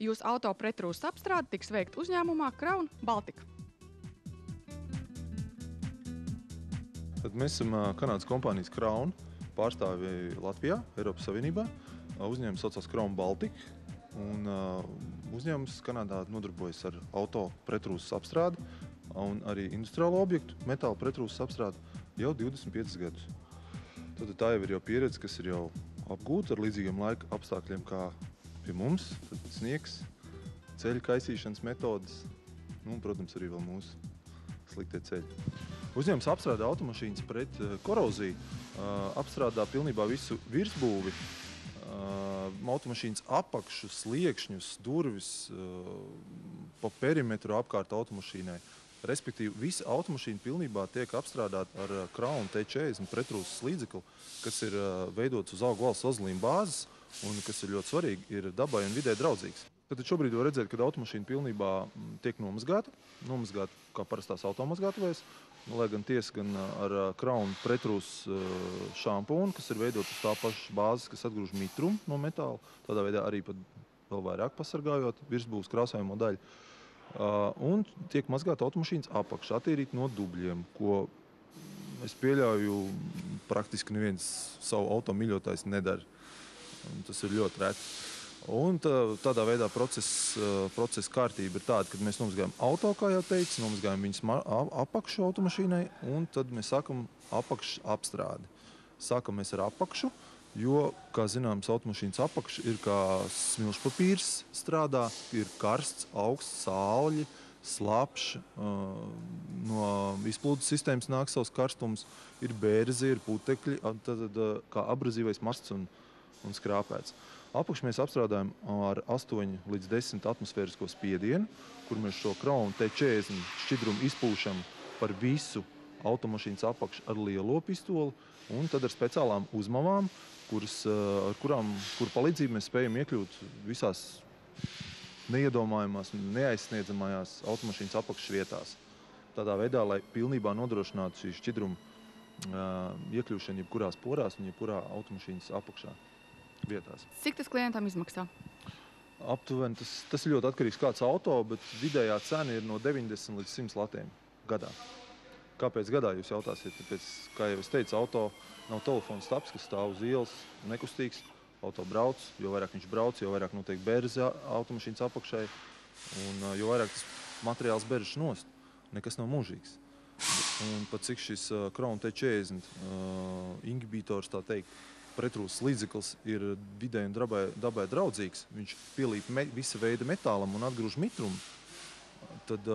Jūsu auto pretrūsas apstrāde tiks veikta uzņēmumā Crown Baltica. Tad mēs esam Kanādas kompānijas Crown pārstāvi Latvijā, Eiropas Savienībā. Uzņēmums saucās Crown Baltica, un uzņēmums Kanādā nodarbojas ar auto pretrūsas apstrādi un arī industriālo objektu metāla pretrūsas apstrādi jau 25 gadus. Tad tā jau ir pieredze, kas ir jau apgūta ar līdzīgiem laika apstākļiem kā pie mums. Tad sniegs, ceļu kaisīšanas metodas, un, protams, arī vēl mūsu sliktie ceļi. Uzņēmums apstrādā automašīnas pret koroziju, apstrādā pilnībā visu virsbūvi, automašīnas apakšu, sliekšņus, durvis, pa perimetru apkārt automašīnai. Respektīvi, visa automašīna pilnībā tiek apstrādāta ar Crown T40 pretrūsas līdzekli, kas ir veidots uz augu valsts ozolīna bāzes un, kas ir ļoti svarīgi, ir dabai un vidē draudzīgs. Tad šobrīd var redzēt, ka automašīna pilnībā tiek nomazgāta kā parastās automazgātuvēs, lai gan tiesa gan ar Crown pretrūsas šampūnu, kas ir veidot uz tā pašas bāzes, kas atgrūž mitrumu no metāla, tādā veidā arī pat vēl vairāk pasargājot virsbūves krāsojamo daļu. Un tiek mazgāta automašīnas apakša, attīrīt no dubļiem, ko es pieļauju praktiski neviens savu auto mīļotājs nedara. Tas ir ļoti reti. Un tādā veidā procesa kārtība ir tāda, ka mēs nomazgājam auto, kā jau teicu, nomazgājam viņas apakšu automašīnai, un tad mēs sākam apakšas apstrādi. Sākam mēs ar apakšu, jo, kā zināms, automašīnas apakša ir kā smilšpapīrs strādā, ir karsts, augsts, sauļi, slapš, no izplūdes sistēmas nāk savs karstums, ir bērzi, ir putekļi, tad kā abrazīvais masts un skrāpēts. Apakšu mēs apstrādājam ar 8 līdz 10 atmosfērisko spiedienu, kur mēs šo Crown T40 šķidrumu izpūšam par visu automašīnas apakšu ar lielo pistoli, un tad ar speciālām uzmavām, kuru palīdzību mēs spējam iekļūt visās neiedomājumās un neaizsniedzamajās automašīnas apakšas vietās. Tādā veidā, lai pilnībā nodrošinātu šī šķidruma iekļūšanu jebkurās porās un jebkurā automašīnas apakšā vietās. Cik tas klientam izmaksā? Aptuveni, tas ir ļoti atkarīgs kāds auto, bet vidējā cena ir no 90 līdz 100 latiem gadā. Kāpēc gadā jūs jautāsiet? Tāpēc, kā jau es teicu, auto nav telefona stabs, kas stāv uz ielas, nekustīgs. Auto brauc, jo vairāk viņš brauc, jo vairāk notiek bērzi automašīnas apakšai, un jo vairāk tas materiāls beržas nost. Nekas nav mūžīgs. Un pat cik šis Crown T40 inhibitors, tā teikt, pretrūsas līdzeklis ir vidē un dabai draudzīgs, viņš pielīp visa veida metālam un atgrūž mitrumu, tad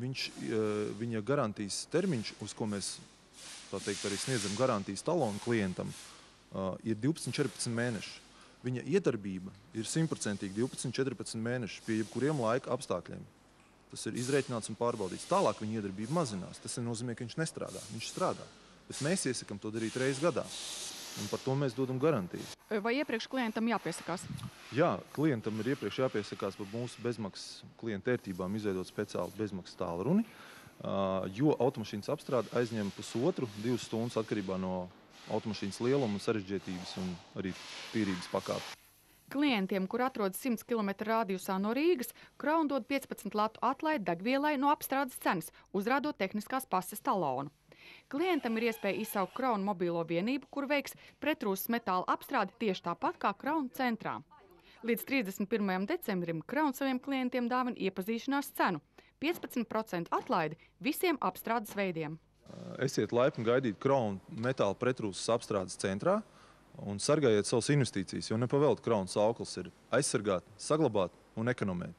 viņa garantijas termiņš, uz ko mēs, tā teikt, arī sniedzam garantijas talonu klientam, ir 12-14 mēneši. Viņa iedarbība ir 100% 12-14 mēneši pie jebkuriem laika apstākļiem. Tas ir izrēķināts un pārbaudīts. Tālāk viņa iedarbība mazinās. Tas nozīmē, ka viņš nestrādā. Viņš strādā. Bet mēs iesakam to darīt reizi gadā. Un par to mēs dodam garantiju. Vai iepriekš klientam jāpiesakās? Jā, klientam ir iepriekš jāpiesakās par mūsu bezmaksas klienta ērtībām izveidot speciālu bezmaksas tālruni, jo automašīnas apstrāde aizņem 1,5–2 stundas atkarībā no automašīnas lieluma un sarežģītības un arī tīrības pakāpes. Klientiem, kur atrodas 100 km rādijusā no Rīgas, Crown dod 15 latu atlaidi degvielai no apstrādes cenas, uzrādot tehniskās pases talonu. Klientam ir iespēja izsaukt Crown mobīlo vienību, kur veiks pretrūsas metāla apstrādi tieši tāpat kā Crown centrā. Līdz 31. decembrim Crown saviem klientiem dāvina iepazīšanās cenu – 15% atlaidi visiem apstrādes veidiem. Esiet laipni gaidīt Crown metāla pretrūsas apstrādes centrā un sargājiet savas investīcijas, jo nepavēlti Crown sauklis ir aizsargāt, saglabāt un ekonomēt.